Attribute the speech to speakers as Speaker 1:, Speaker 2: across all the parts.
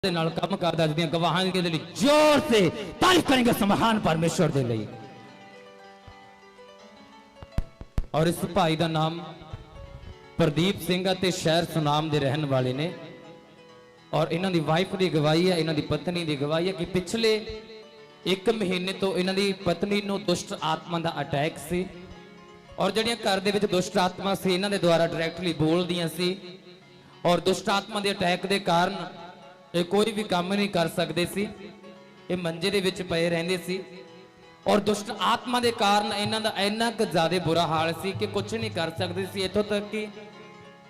Speaker 1: दे नाल काम करदा जिहदियां गवाहां दे लई जोर से तारीफ करेंगे उस महान परमेश्वर दे लई। और इस भाई का नाम प्रदीप सिंह ते शहर सुनाम दे रहन वाले ने और इन्हां दी वाइफ दी गवाही है, इन्हां दी पत्नी दी गवाही है कि पिछले 1 महीने तो इन्हां दी पत्नी नूं दुष्ट आत्मा दा अटैक सी और जिहड़ियां घर दे विच दुष्ट आत्मा सी इन्हां दे द्वारा डायरैक्टली बोलदियां सी और दुष्ट आत्मा दे अटैक दे कारण ये कोई भी काम नहीं कर सकते सी, ये मंजे दे विच पए रहंदे सी और दुष्ट आत्मा दे कारण इन्हां दा इन्ना क ज़्यादा बुरा हाल सी कि कुछ नहीं कर सकते सी। इत्थों तक कि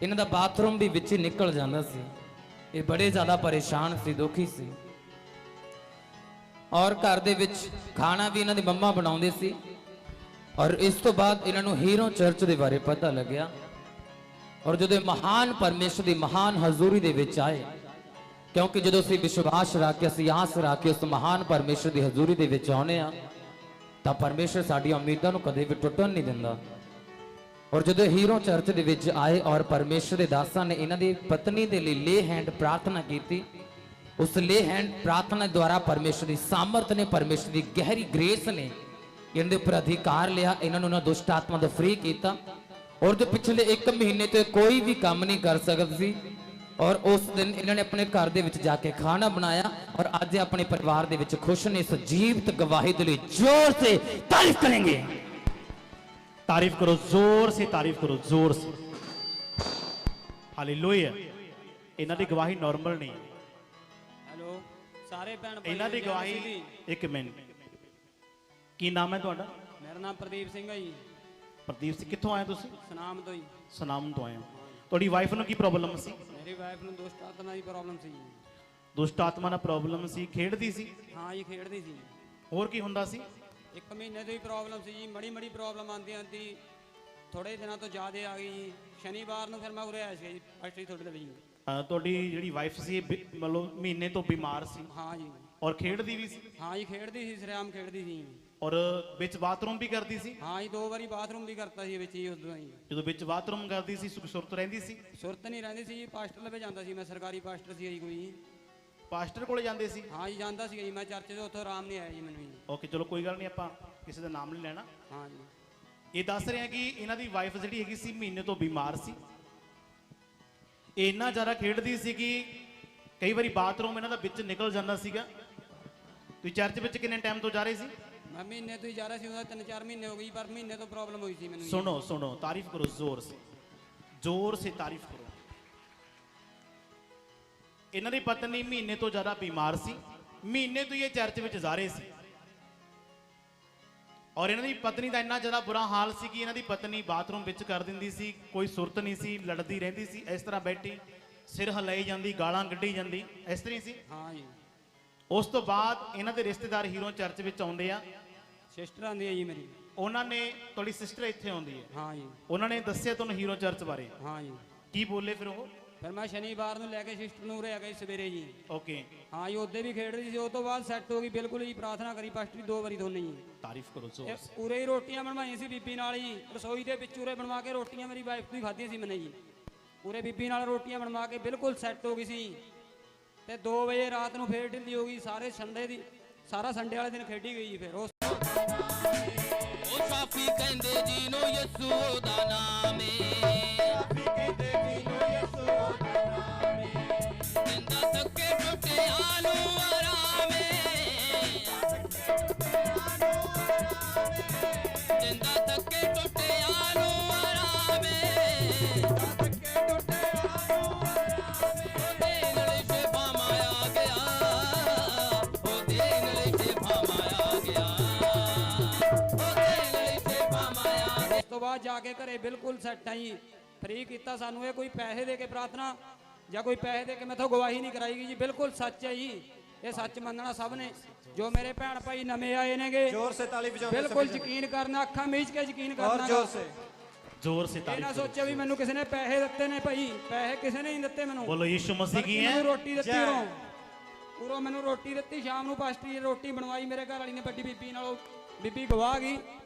Speaker 1: इन्हां दा बाथरूम भी विच निकल जांदा सी। ये बड़े ज़्यादा परेशान सी, दुखी सी और घर दे विच खाना भी इन्हां दी मम्मा बनाउंदे सी। और इस तो बाद इन्हां नूं हीरो चर्च दे बारे पता लग्या और जदों महान परमेश्वर दी महान हजूरी दे विच आए, क्योंकि जो असीं विश्वास रख के असीं आस रख के उस महान परमेश्वर की हजूरी दे विच आउणे आ तां परमेश्वर साडी उम्मीदां नूं कदे भी टुटण नहीं दिंदा। और जो हीरो चर्च दे विच आए और परमेश्वर दे दासां ने इन्हां दी पत्नी दे लई ले हैंड प्रार्थना कीती, उस ले हैंड प्रार्थना द्वारा परमेश्वर की सामर्थ ने, परमेश्वर की गहरी ग्रेस ने इन्हां दे उपर अधिकार लिया, इन्हां नूं दुष्ट आत्मा तो फ्री किया और जो पिछले 1 महीने तो कोई भी काम नहीं कर सकती सी। और उस दिन इन्होंने अपने घर दे विच जाके खाना बनाया और आज अपने परिवार दे विच खुश ने। इस जीवित गवाही के लिए जोर से तारीफ करेंगे।
Speaker 2: तारीफ करो, जोर से तारीफ करो, जोर से। हालेलुया। इन्हां दी गवाही नॉर्मल नहीं।
Speaker 3: हेलो सारे भैन भाई,
Speaker 2: इन्हां दी गवाही 1 मिनट। की नाम है तुहाडा?
Speaker 3: मेरा नाम प्रदीप सिंह है जी।
Speaker 2: प्रदीप सिंह, कित्थों आए तुसीं?
Speaker 3: सनाम तो ही।
Speaker 2: सनाम तो आए हो। तुहाडी वाइफ नूं की प्रॉब्लम सी?
Speaker 3: मेरी वाइफ ਨੂੰ ਦੁਸ਼ਟ ਆਤਮਾ ਦੀ ਪ੍ਰੋਬਲਮ ਸੀ ਜੀ।
Speaker 2: ਦੁਸ਼ਟ ਆਤਮਾ ਨਾਲ ਪ੍ਰੋਬਲਮ ਸੀ, ਖੇਡਦੀ ਸੀ?
Speaker 3: ਹਾਂ ਜੀ ਖੇਡਦੀ ਸੀ।
Speaker 2: ਹੋਰ ਕੀ ਹੁੰਦਾ ਸੀ?
Speaker 3: 1 ਮਹੀਨੇ ਤੋਂ ਹੀ ਪ੍ਰੋਬਲਮ ਸੀ ਜੀ, ਮੜੀ ਮੜੀ ਪ੍ਰੋਬਲਮ ਆਂਦੀ ਆਂਦੀ ਥੋੜੇ ਦਿਨਾਂ ਤੋਂ ਜ਼ਿਆਦਾ ਆ ਗਈ ਜੀ। ਸ਼ਨੀਵਾਰ ਨੂੰ ਫਿਰ ਮੈਂ ਉਰੇ ਆਇਆ ਸੀ ਜੀ ਫੈਕਟਰੀ ਤੁਹਾਡੇ ਦੇ ਲਈ।
Speaker 2: ਤੁਹਾਡੀ ਜਿਹੜੀ ਵਾਈਫ ਸੀ ਮਤਲਬ ਮਹੀਨੇ ਤੋਂ ਬਿਮਾਰ ਸੀ?
Speaker 3: ਹਾਂ ਜੀ।
Speaker 2: ਔਰ ਖੇਡਦੀ ਵੀ ਸੀ?
Speaker 3: ਹਾਂ ਜੀ ਖੇਡਦੀ ਸੀ, ਸਰਿਆਮ ਖੇਡਦੀ ਸੀ।
Speaker 2: और विच बाथरूम भी करती सी?
Speaker 3: हाँ जी 2 बारी बाथरूम भी करता सी विच ही। उदों ही
Speaker 2: जो विच बाथरूम करती सी सुरत रहिंदी सी?
Speaker 3: सुरत नहीं रहिंदी सी जी, पास्टर लवे जांदा सी। मैं सरकारी पास्टर सी कोई।
Speaker 2: पास्टर कोले जांदे सी?
Speaker 3: हाँ जी जांदा सी जी। मैं चर्च तो उत्थों आराम नहीं आया जी मैनूं जी।
Speaker 2: ओके चलो कोई गल नहीं, आपां किसी दा नाम नहीं लेना।
Speaker 3: हाँ जी।
Speaker 2: ये दस रहे हैं कि इन्हां दी वाइफ जिहड़ी हैगी सी महीने तो बीमार सी, इन्ना ज़्यादा खेडदी सी कि कई बारी बाथरूम इन्हां दा विच निकल जांदा सीगा। तुसीं चर्च विच किन्ने टाइम तो जा रहे सी?
Speaker 3: मैं महीने तो ही जा रहा सी, 3-4 महीने हो गई, पर महीने तो प्रॉब्लम हुई थी मैंने।
Speaker 2: सुनो सुनो, तारीफ करो जोर से तारीफ करो। इन्हां दी पत्नी महीने तो ज़्यादा बीमार सी, महीने तो ये चर्च विच जा रहे सी और इन्हां दी पत्नी दा इन्ना ज़्यादा बुरा हाल सी कि इन्हां दी पत्नी बाथरूम विच कर दिंदी सी, कोई सुरत नहीं सी, लड़दी रहिंदी सी, इस तरह बैठी सिर हिलाई जांदी, गालां कड्ढी जांदी, इस तरह सी।
Speaker 3: हाँ जी।
Speaker 2: उस तो बाद इन्हां दे रिश्तेदार हीरो चर्च विच आउंदे आ।
Speaker 3: सिस्टर आंदी है जी मेरी।
Speaker 2: उन्होंने थोड़ी सिस्टर इत्थे आउंदी है।
Speaker 3: हाँ जी।
Speaker 2: उन्होंने दस्सिया तुहानूं हीरो चर्च बारे?
Speaker 3: हाँ जी।
Speaker 2: की बोले फिर वो?
Speaker 3: फिर मैं शनिवार नूं लैके सिस्टर नूं उरे आ गई सवेरे जी।
Speaker 2: ओके।
Speaker 3: हाँ जी उदे भी खेड रही सी, उस तो बाद सैट हो गई बिल्कुल जी। प्रार्थना करी पास्टर 2 बारी दोने जी।
Speaker 2: तारीफ करो जोर से।
Speaker 3: उरे ही रोटियां बनवाई सी बीबी नाल जी, रसोई दे विच उरे बनवा के रोटियां मेरी वाइफ ने खाधी सी मैंने जी। उरे बीबी नाल रोटियां बनवा के बिल्कुल सैट हो गई सी ते 2 बजे रात नूं फिर ढिल्ली हो गई। सारा संडे वाले दिन खेडी गई फिर।
Speaker 1: ओ साफी कहंदे जीनो यसू दा नाम साफी कहंदे जीनो यसू दा नाम जिंदा सके टुटे आलू आरामे जिंदा सके टुटे आलू आरामे
Speaker 3: बाद जाके घरे बिल्कुल सैट आई। फ्री किया सानू। ये कोई पैसे दे के प्रार्थना या कोई पैसे दे के मैं तो गवाही नहीं कराई जी, बिल्कुल सच है जी। ये सच मनना सब ने। जो मेरे भैन भाई नवे आए ने
Speaker 4: जोर से ताली बजाओ,
Speaker 3: बिल्कुल यकीन करना, अखा मीच के यकीन करना
Speaker 4: और जोर से
Speaker 3: ताली। ना सोचे भी मैनू किसी ने पैसे दिते ने भाई, पैसे किसी ने नहीं दिते मैनू।
Speaker 2: बोलो यीशु मसीह की है।
Speaker 3: रोटी दिती उरों मैनू रोटी दिती, शाम नूं पास्टर जी रोटी बनवाई मेरे घर वाली ने, बड़ी बीबी नालों बीबी गवा गई।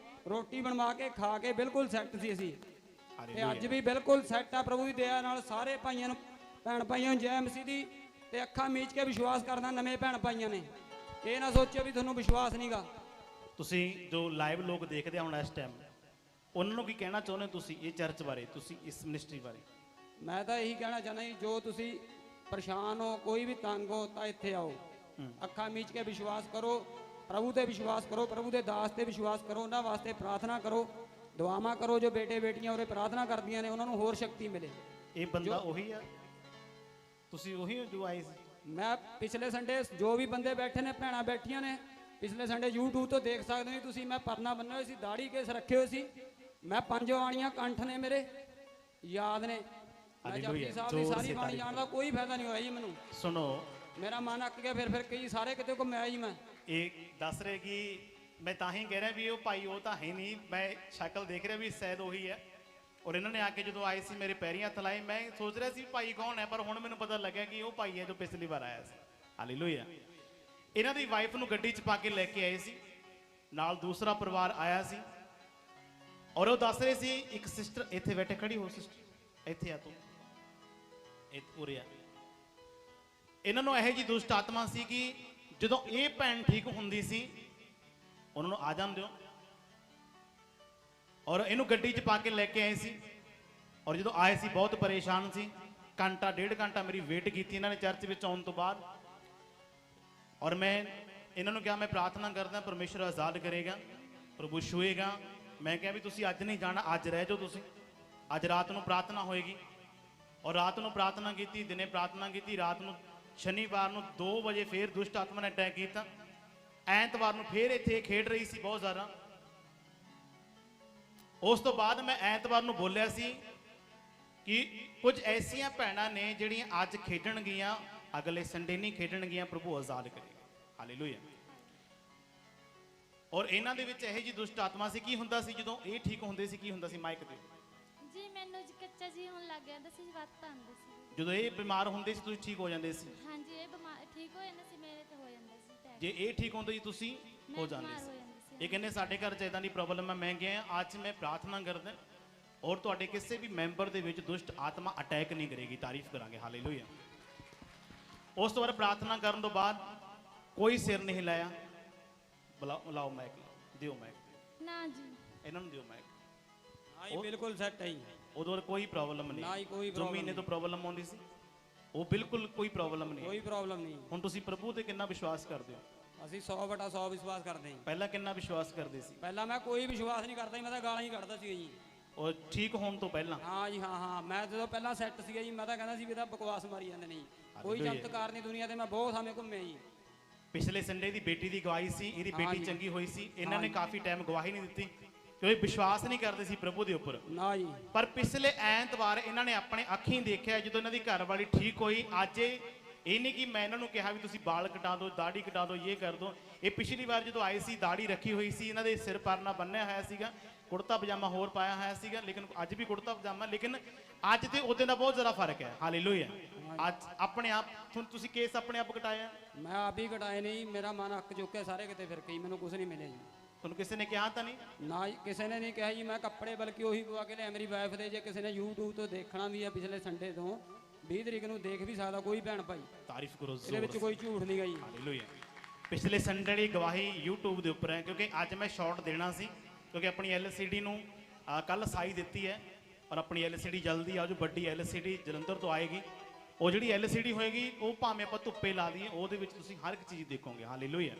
Speaker 3: रोटी बनवा के खा के बिल्कुल सैट सी असीं ते अज भी बिल्कुल सैट आ प्रभु की दया नाल। सारे भाइयों नूं भैन भाइयों जय मसीह दी। ਤੇ ਅੱਖਾਂ ਮੀਚ ਕੇ ਵਿਸ਼ਵਾਸ ਕਰਦਾ ਨਵੇਂ ਭੈਣ ਭਾਈਆਂ ਨੇ, ਇਹ ਨਾ ਸੋਚਿਓ ਵੀ ਤੁਹਾਨੂੰ ਵਿਸ਼ਵਾਸ ਨਹੀਂਗਾ।
Speaker 2: ਤੁਸੀਂ ਜੋ ਲਾਈਵ ਲੋਕ ਦੇਖਦੇ ਆ ਹੁਣ ਇਸ ਟਾਈਮ, ਉਹਨਾਂ ਨੂੰ ਕੀ ਕਹਿਣਾ ਚਾਹੁੰਦੇ ਹੋ ਤੁਸੀਂ ਇਹ ਚਰਚ ਬਾਰੇ, ਤੁਸੀਂ ਇਸ ਮਿਨਿਸਟਰੀ ਬਾਰੇ?
Speaker 3: ਮੈਂ ਤਾਂ ਇਹੀ ਕਹਿਣਾ ਚਾਹੁੰਦਾ ਜੀ, ਜੋ ਤੁਸੀਂ ਪਰੇਸ਼ਾਨ ਹੋ, ਕੋਈ ਵੀ ਤੰਗ ਹੋ, ਤਾਂ ਇੱਥੇ ਆਓ, ਅੱਖਾਂ ਮੀਚ ਕੇ ਵਿਸ਼ਵਾਸ ਕਰੋ, ਪ੍ਰਭੂ ਤੇ ਵਿਸ਼ਵਾਸ ਕਰੋ, ਪ੍ਰਭੂ ਦੇ ਦਾਸ ਤੇ ਵਿਸ਼ਵਾਸ ਕਰੋ, ਉਹਨਾਂ ਵਾਸਤੇ ਪ੍ਰਾਰਥਨਾ ਕਰੋ, ਦੁਆਵਾਂ ਕਰੋ। ਜੋ ਬੇਟੇ ਬੇਟੀਆਂ ਉਰੇ ਪ੍ਰਾਰਥਨਾ ਕਰਦੀਆਂ ਨੇ ਉਹਨਾਂ ਨੂੰ ਹੋਰ ਸ਼ਕਤੀ ਮਿਲੇ।
Speaker 2: ਇਹ ਬੰਦਾ ਉਹੀ ਆ, ਤੁਸੀਂ ਉਹੀ ਹੋ ਜੋ ਆਏ ਸੀ?
Speaker 3: ਮੈਂ ਪਿਛਲੇ ਸੰਡੇ ਜੋ ਵੀ ਬੰਦੇ ਬੈਠੇ ਨੇ, ਭੈਣਾਂ ਬੈਠੀਆਂ ਨੇ, ਪਿਛਲੇ ਸੰਡੇ YouTube ਤੋਂ ਦੇਖ ਸਕਦੇ ਹੋ ਤੁਸੀਂ। ਮੈਂ ਪਰਨਾ ਬੰਨੇ ਹੋਏ ਸੀ, ਦਾੜੀ ਕੇਸ ਰੱਖੇ ਹੋਏ ਸੀ, ਮੈਂ 5 ਬਾਣੀਆਂ ਕੰਠ ਨੇ ਮੇਰੇ ਯਾਦ ਨੇ। ਮੈਂ ਜਪਜੀ ਸਾਹਿਬ ਦੀ ਸਾਰੀ ਬਾਣੀ ਜਾਣਦਾ, ਕੋਈ ਫਾਇਦਾ ਨਹੀਂ ਹੋਇਆ ਜੀ ਮੈਨੂੰ।
Speaker 2: ਸੁਣੋ,
Speaker 3: ਮੇਰਾ ਮਨ ਅੱਕ ਗਿਆ, ਫਿਰ ਕਈ ਸਾਰੇ ਕਿਤੇ ਘੁੰਮਿਆ ਜੀ ਮੈਂ।
Speaker 2: ਇਹ ਦੱਸ ਰਹੇ ਕਿ ਮੈਂ ਤਾਂ ਹੀ ਕਹਿ ਰਿਹਾ ਵੀ ਉਹ ਭਾਈ ਉਹ ਤਾਂ ਹੈ ਨਹੀਂ, ਮੈਂ ਸ਼ਕਲ ਦੇਖ ਰਿਹਾ ਵੀ ਸ਼ਾਇਦ ਉਹੀ ਹੈ। ਔਰ ਇਹਨਾਂ ਨੇ ਆ ਕੇ ਜਦੋਂ ਆਏ ਸੀ ਮੇਰੇ ਪੈਰੀਂ ਹੱਥ ਲਾਏ, ਮੈਂ ਸੋਚ ਰਿਹਾ ਸੀ ਭਾਈ ਕੌਣ ਹੈ, ਪਰ ਹੁਣ ਮੈਨੂੰ ਪਤਾ ਲੱਗਿਆ ਕਿ ਉਹ ਭਾਈ ਹੈ ਜੋ ਪਿਛਲੀ ਵਾਰ ਆਇਆ ਸੀ। ਹਾਲੇਲੂਇਆ। ਇਹਨਾਂ ਦੀ ਵਾਈਫ ਨੂੰ ਗੱਡੀ 'ਚ ਪਾ ਕੇ ਲੈ ਕੇ ਆਏ ਸੀ, ਨਾਲ ਦੂਸਰਾ ਪਰਿਵਾਰ ਆਇਆ ਸੀ। ਔਰ ਉਹ ਦੱਸ ਰਹੇ ਸੀ, ਇੱਕ ਸਿਸਟਰ ਇੱਥੇ ਬੈਠੇ, ਖੜੀ ਹੋ ਸਿਸਟਰ, ਇੱਥੇ ਆ ਤੂੰ, ਉਰੇ ਆ। ਇਹਨਾਂ ਨੂੰ ਇਹੋ ਜਿਹੀ ਦੁਸ਼ਟ ਆਤਮਾ ਸੀ ਕਿ ਜਦੋਂ ਇਹ ਭੈਣ ਠੀਕ ਹੁੰਦੀ ਸੀ ਉਹਨਾਂ ਨੂੰ ਆ ਜਾਂਦੇ ਹੋ, ਔਰ ਇਹਨੂੰ ਗੱਡੀ 'ਚ ਪਾ ਕੇ ਲੈ ਕੇ ਆਏ ਸੀ। ਔਰ ਜਦੋਂ ਆਏ ਸੀ ਬਹੁਤ ਪਰੇਸ਼ਾਨ ਸੀ, ਘੰਟਾ 1.5 ਘੰਟਾ ਮੇਰੀ ਵੇਟ ਕੀਤੀ ਇਹਨਾਂ ਨੇ ਚਰਚ ਵਿੱਚ ਆਉਣ ਤੋਂ ਬਾਅਦ। ਔਰ ਮੈਂ ਇਹਨਾਂ ਨੂੰ ਕਿਹਾ ਮੈਂ ਪ੍ਰਾਰਥਨਾ ਕਰਦਾ ਪਰਮੇਸ਼ਰ ਆਜ਼ਾਦ ਕਰੇਗਾ, ਪ੍ਰਭੂ ਛੂਏਗਾ। ਮੈਂ ਕਿਹਾ ਵੀ ਤੁਸੀਂ ਅੱਜ ਨਹੀਂ ਜਾਣਾ, ਅੱਜ ਰਹਿ ਜਾਓ ਤੁਸੀਂ, ਅੱਜ ਰਾਤ ਨੂੰ ਪ੍ਰਾਰਥਨਾ ਹੋਏਗੀ। ਔਰ ਰਾਤ ਨੂੰ ਪ੍ਰਾਰਥਨਾ ਕੀਤੀ, ਦਿਨੇ ਪ੍ਰਾਰਥਨਾ ਕੀਤੀ। ਰਾਤ ਨੂੰ ਸ਼ਨੀਵਾਰ ਨੂੰ 2 ਵਜੇ ਫੇਰ ਦੁਸ਼ਟ ਆਤਮਾ ਨੇ ਅਟੈਕ ਕੀਤਾ। ਐਤਵਾਰ ਨੂੰ ਫੇਰ ਇੱਥੇ ਖੇਡ ਰਹੀ ਸੀ ਬਹੁਤ ਜ਼ਿਆਦਾ। ਉਸ ਤੋਂ ਬਾਅਦ ਮੈਂ ਐਤਵਾਰ ਨੂੰ ਬੋਲਿਆ ਸੀ ਕਿ ਕੁਝ ਐਸੀਆਂ ਭੈਣਾਂ ਨੇ ਜਿਹੜੀਆਂ ਅੱਜ ਖੇਡਣਗੀਆਂ, ਅਗਲੇ ਸੰਡੇ ਨਹੀਂ ਖੇਡਣਗੀਆਂ, ਪ੍ਰਭੂ ਆਜ਼ਾਦ ਕਰੇਗਾ। ਹਾਲੇਲੂਇਆ। ਔਰ ਇਹਨਾਂ ਦੇ ਵਿੱਚ ਇਹੋ ਜਿਹੀ ਦੁਸ਼ਟ ਆਤਮਾ ਸੀ। ਕੀ ਹੁੰਦਾ ਸੀ ਜਦੋਂ ਇਹ ਠੀਕ ਹੁੰਦੇ ਸੀ? ਕੀ ਹੁੰਦਾ ਸੀ? ਮਾਈਕ ਤੇ
Speaker 5: ਜੀ ਮੈਨੂੰ ਕੱਚਾ ਜੀ ਹੋਣ ਲੱਗ ਜਾਂਦਾ ਸੀ, ਵੱਤ ਆਉਂਦੀ ਸੀ।
Speaker 2: ਜਦੋਂ ਇਹ ਬਿਮਾਰ ਹੁੰਦੇ ਸੀ ਤੁਸੀਂ ਠੀਕ ਹੋ ਜਾਂਦੇ ਸੀ?
Speaker 5: ਹਾਂਜੀ, ਇਹ ਬਿਮਾਰ ਠੀਕ ਹੋ ਜਾਂਦਾ ਸੀ, ਮੇਰੇ ਤੇ ਹੋ ਜਾਂਦਾ ਸੀ attack।
Speaker 2: ਜੇ ਇਹ ਠੀਕ ਹੁੰਦੇ ਸੀ ਤੁਸੀਂ
Speaker 5: ਮੈਂ
Speaker 2: ਹੋ ਜਾਂਦੇ
Speaker 5: ਬਿਮਾਰ
Speaker 2: ਸੀ।
Speaker 5: ਹੋ ਜਾਂਦੀ ਸੀ।
Speaker 2: ਇਹ ਕਹਿੰਦੇ ਸਾਡੇ ਘਰ 'ਚ ਇਦਾਂ ਦੀ ਪ੍ਰੋਬਲਮ ਹੈ। ਮੈਂ ਗਿਆ ਅੱਜ ਮੈਂ ਪ੍ਰਾਰਥਨਾ ਕਰਦਾ ਔਰ ਤੁਹਾਡੇ ਕਿਸੇ ਵੀ ਮੈਂਬਰ ਦੇ ਵਿੱਚ ਦੁਸ਼ਟ ਆਤਮਾ ਅਟੈਕ ਨਹੀਂ ਕਰੇਗੀ। ਤਾਰੀਫ ਕਰਾਂਗੇ। ਹਾਲੇਲੂਇਆ। ਉਸ ਤੋਂ ਬਾਅਦ ਪ੍ਰਾਰਥਨਾ ਕਰਨ ਤੋਂ ਬਾਅਦ ਕੋਈ ਸਿਰ ਨਹੀਂ ਹਿਲਾਇਆ। ਲਾਓ ਮਾਈਕ, ਦਿਓ ਮਾਈਕ,
Speaker 5: ਨਾ ਜੀ,
Speaker 2: ਇਹਨਾਂ ਨੂੰ ਦਿਓ ਮਾਈਕ।
Speaker 3: ਹਾਂ ਜੀ, ਬਿਲਕੁਲ ਸੈੱਟ ਹੈ ਜੀ।
Speaker 2: ਉਦੋਂ ਕੋਈ ਪ੍ਰੋਬਲਮ
Speaker 3: ਨਾ
Speaker 2: ਨਹੀਂ,
Speaker 3: ਹੀ ਕੋਈ
Speaker 2: ਜੋ
Speaker 3: ਪ੍ਰੋਬਲਮ
Speaker 2: ਮਹੀਨੇ ਤੋਂ ਪ੍ਰੋਬਲਮ ਆਉਂਦੀ ਸੀ ਉਹ ਬਿਲਕੁਲ ਕੋਈ ਪ੍ਰੋਬਲਮ ਨਹੀਂ।
Speaker 3: ਕੋਈ ਪ੍ਰੋਬਲਮ ਨਹੀਂ।
Speaker 2: ਹੁਣ ਤੁਸੀਂ ਪ੍ਰਭੂ ਤੇ ਕਿੰਨਾ ਵਿਸ਼ਵਾਸ ਕਰਦੇ ਹੋ?
Speaker 3: ਅਸੀਂ 100/100 ਵਿਸ਼ਵਾਸ ਕਰਦੇ ਹਾਂ।
Speaker 2: ਪਹਿਲਾਂ ਕਿੰਨਾ ਵਿਸ਼ਵਾਸ ਕਰਦੇ ਸੀ?
Speaker 3: ਪਹਿਲਾਂ ਮੈਂ ਕੋਈ ਵਿਸ਼ਵਾਸ ਨਹੀਂ ਕਰਦਾ ਸੀ, ਮੈਂ ਤਾਂ ਗਾਲਾਂ ਹੀ ਕੱਢਦਾ ਸੀ ਜੀ।
Speaker 2: ਔਰ ਠੀਕ ਹੋਣ ਤੋਂ ਪਹਿਲਾਂ?
Speaker 3: ਹਾਂ ਜੀ, ਹਾਂ। ਮੈਂ ਜਦੋਂ ਪਹਿਲਾਂ ਸੈੱਟ ਸੀਗਾ ਜੀ, ਮੈਂ ਤਾਂ ਕਹਿੰਦਾ ਸੀ ਵੀ ਇਹਦਾ ਬਕਵਾਸ ਮਾਰੀ ਜਾਂਦੇ ਨੇ ਜੀ, ਕੋਈ ਚਮਤਕਾਰ ਨਹੀਂ ਦੁਨੀਆ ਤੇ। ਮੈਂ ਬਹੁਤ ਸਮੇਂ ਘੁੰਮਿਆ ਜੀ।
Speaker 2: ਪਿਛਲੇ ਸੰਡੇ ਦੀ ਬੇਟੀ ਦੀ ਗਵਾਹੀ ਸੀ, ਇਹਦੀ ਬੇਟੀ
Speaker 3: ਹਾਂਜੀ।
Speaker 2: ਚੰਗੀ ਹੋਈ ਸੀ। ਇਹਨਾਂ ਨੇ ਕਾਫੀ ਟਾਈਮ ਗਵਾਹੀ ਨਹੀਂ ਦਿੱਤੀ ਕਿਉਂਕਿ ਵਿਸ਼ਵਾਸ ਨਹੀਂ ਕਰਦੇ ਸੀ ਪ੍ਰਭੂ ਦੇ ਉੱਪਰ।
Speaker 3: ਨਾ ਜੀ,
Speaker 2: ਪਰ ਪਿਛਲੇ ਐਤਵਾਰ ਇਹਨਾਂ ਨੇ ਆਪਣੇ ਅੱਖੀਂ ਦੇਖਿਆ ਜਦੋਂ ਇਹਨਾਂ ਦੀ ਘਰ ਵਾਲੀ ਠੀਕ ਹੋਈ। ਅੱਜ ਇਹ ਨਹੀਂ ਕਿ ਮੈਂ ਇਹਨਾਂ ਨੂੰ ਕਿਹਾ ਵੀ ਤੁਸੀਂ ਵਾਲ ਕਟਾ ਦਿਓ, ਦਾੜੀ ਕਟਾ ਦਿਓ, ਇਹ ਕਰ ਦਿਓ। ਇਹ ਪਿਛਲੀ ਵਾਰ ਜਦੋਂ ਆਏ ਸੀ ਦਾੜੀ ਰੱਖੀ ਹੋਈ ਸੀ, ਇਹਨਾਂ ਦੇ ਸਿਰ ਪਰਨਾ ਬੰਨਿਆ ਹੋਇਆ ਸੀਗਾ, ਕੁੜਤਾ ਪਜਾਮਾ ਹੋਰ ਪਾਇਆ ਹੋਇਆ ਸੀਗਾ, ਲੇਕਿਨ ਅੱਜ ਵੀ ਕੁੜਤਾ ਪਜਾਮਾ। ਲੇਕਿਨ ਅੱਜ ਤੇ ਉਹਦੇ ਦਾ ਬਹੁਤ ਜ਼ਿਆਦਾ ਫਰਕ ਹੈ। ਹਾਲੇਲੂਇਆ। ਅੱਜ ਆਪਣੇ ਆਪ ਤੁਸੀਂ ਕੇਸ ਆਪਣੇ ਆਪ ਕਟਾਇਆ?
Speaker 3: ਮੈਂ ਆਪ ਹੀ ਕਟਾਏ ਨਹੀਂ। ਮੇਰਾ ਮਨ ਅੱਕ ਚੁੱਕਿਆ ਸਾਰੇ ਕਿਤੇ ਫਿਰ ਕੇ, ਮੈਨੂੰ ਕੁਝ ਨਹੀਂ ਮਿਲਿਆ ਜੀ।
Speaker 2: ਤੁਹਾਨੂੰ ਕਿਸੇ ਨੇ ਕਿਹਾ ਤਾਂ ਨਹੀਂ?
Speaker 3: ਨਾ ਜੀ, ਕਿਸੇ ਨੇ ਨਹੀਂ ਕਿਹਾ ਜੀ। ਮੈਂ ਕੱਪੜੇ ਬਲਕਿ ਉਹੀ ਪਵਾ ਕੇ ਲਿਆ ਮੇਰੀ ਵਾਈਫ ਦੇ। ਜੇ ਕਿਸੇ ਨੇ YouTube ਤੋਂ ਦੇਖਣਾ ਵੀ ਹੈ ਪਿਛਲੇ ਸੰਡੇ ਤੋਂ 20 ਤਰੀਕ ਨੂੰ ਦੇਖ ਵੀ ਸਕਦਾ ਕੋਈ ਭੈਣ ਭਾਈ।
Speaker 2: ਤਾਰੀਫ ਕਰੋ
Speaker 3: ਇਹਦੇ ਵਿੱਚ ਕੋਈ ਝੂਠ ਨਹੀਂ ਗਾ ਜੀ।
Speaker 2: ਹਾਲੇਲੂਇਆ। ਪਿਛਲੇ ਸੰਡੇ ਦੀ ਗਵਾਹੀ YouTube ਦੇ ਉੱਪਰ ਹੈ ਕਿਉਂਕਿ ਅੱਜ ਮੈਂ ਸ਼ਾਰਟ ਦੇਣਾ ਸੀ ਕਿਉਂਕਿ ਆਪਣੀ LCD ਨੂੰ ਕੱਲ ਸਾਈ ਦਿੱਤੀ ਹੈ ਔਰ ਆਪਣੀ LCD ਜਲਦੀ ਆ ਜੋ ਵੱਡੀ LCD ਜਲੰਧਰ ਤੋਂ ਆਏਗੀ। ਉਹ ਜਿਹੜੀ LCD ਹੋਏਗੀ ਉਹ ਭਾਵੇਂ ਆਪਾਂ ਧੁੱਪੇ ਲਾ ਦਈਏ, ਉਹਦੇ ਵਿੱਚ ਤੁਸੀਂ ਹਰ ਇੱਕ ਚੀਜ਼ ਦੇਖੋਗੇ। ਹਾਲੇਲੂਇਆ।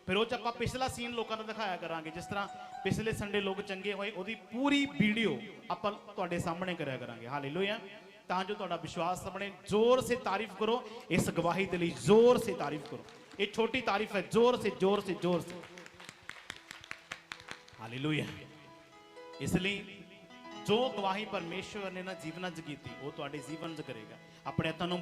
Speaker 2: ਫਿਰ ਉਹ 'ਚ ਆਪਾਂ ਪਿਛਲਾ ਸੀਨ ਲੋਕਾਂ ਨੂੰ ਦਿਖਾਇਆ ਕਰਾਂਗੇ। ਜਿਸ ਤਰ੍ਹਾਂ ਪਿਛਲੇ ਸੰਡੇ ਲੋਕ ਚੰਗੇ ਹੋਏ, ਉਹਦੀ ਪੂਰੀ ਵੀਡੀਓ ਆਪਾਂ ਤੁਹਾਡੇ ਸਾਹਮਣੇ ਕਰਿਆ ਕਰਾਂਗੇ। ਹਾਲੇਲੂਇਆ। ਤਾਂ ਜੋ ਤੁਹਾਡਾ ਵਿਸ਼ਵਾਸ ਆਪਣੇ ਜ਼ੋਰ ਸੇ ਤਾਰੀਫ ਕरो। ਇਸ ਗਵਾਹੀ ਦੇ ਲਈ ਜ਼ੋਰ ਸੇ ਤਾਰੀਫ करो। ये छोटी तारीफ है, जोर से जोर से जोर से। हालेलुया। इसलिए जो गवाही परमेश्वर ने ना जीवन च की वो तुहाडे जीवन च करेगा। अपने हत्थां नूं